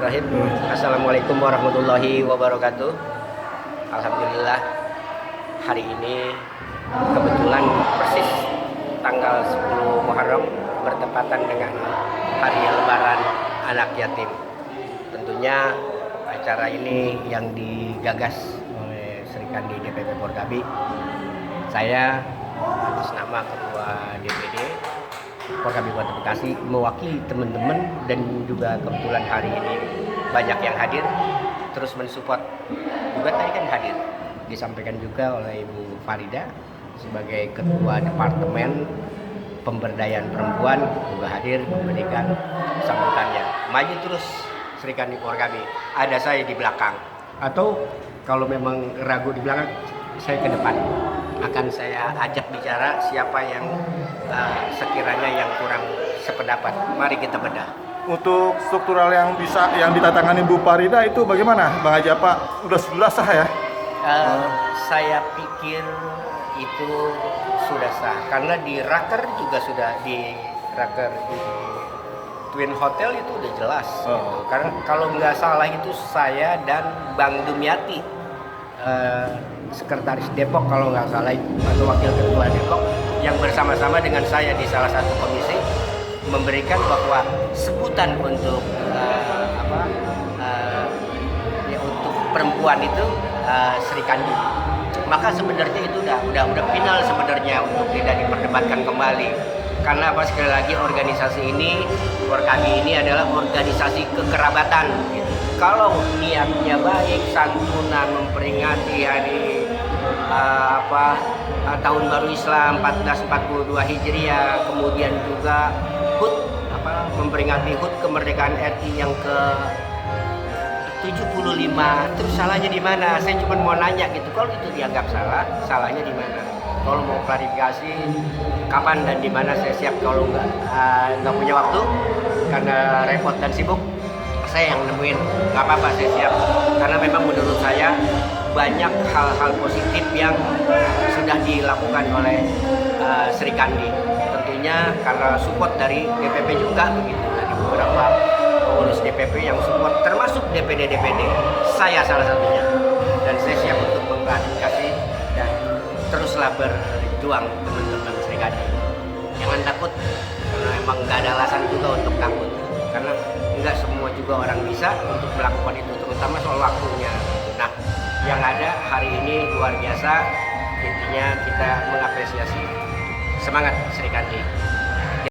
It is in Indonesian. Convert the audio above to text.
Bismillahirrahmanirrahim. Assalamualaikum warahmatullahi wabarakatuh. Alhamdulillah, hari ini kebetulan persis tanggal 10 Muharram bertepatan dengan hari Lebaran anak yatim. Tentunya acara ini yang digagas oleh Sri Kandi DPP Porkabi. Saya atas nama Ketua DPD Porkabi Kota Bekasi mewakili teman-teman, dan juga kebetulan hari ini banyak yang hadir terus mensupport. Juga tadi kan hadir disampaikan juga oleh Ibu Farida sebagai Ketua Departemen Pemberdayaan Perempuan, juga hadir memberikan sambutannya. Maju terus Sri Kandi Porkabi. Ada saya di belakang, atau kalau memang ragu di belakang, saya ke depan. Akan saya ajak bicara siapa yang sekiranya yang kurang sependapat. Mari kita bedah. Untuk struktural yang ditatangani Bu Farida itu bagaimana, Bang Haji? Apa sudah sah ya? Saya pikir itu sudah sah, karena di raker juga sudah di raker di Twin Hotel itu udah jelas. Gitu. Karena kalau nggak salah itu saya dan Bang Dumyati, Sekretaris Depok kalau nggak salah, atau Wakil Ketua Depok, yang bersama-sama dengan saya di salah satu komisi memberikan bahwa sebutan untuk untuk perempuan itu Sri Kandi. Maka sebenarnya itu udah final sebenarnya untuk tidak diperdebatkan kembali. Karena apa, sekali lagi organisasi ini, Porkabi ini adalah organisasi kekerabatan. Gitu. Kalau niatnya baik, santunan memperingati hari tahun baru Islam 1442 Hijriah, kemudian juga HUT memperingati HUT kemerdekaan RI yang ke 75, terus salahnya di mana? Saya cuma mau nanya gitu. Kalau itu dianggap salah, salahnya di mana? Kalau mau klarifikasi kapan dan di mana, saya siap. Kalau nggak punya waktu karena repot dan sibuk, saya yang nemuin, nggak apa-apa, saya siap. Karena memang menurut saya banyak hal-hal positif yang sudah dilakukan oleh Sri Kandi. Tentunya karena support dari DPP juga begitu, dari beberapa pengurus DPP yang support, termasuk DPD. Saya salah satunya, dan saya siap untuk mengklarifikasi dan teruslah berjuang teman-teman Sri Kandi. Jangan takut, karena emang nggak ada alasan juga untuk takut, karena nggak semua juga orang bisa untuk melakukan itu, terutama soal waktunya. Nah, yang ada hari ini luar biasa. Intinya kita mengapresiasi. Semangat Sri Kandi.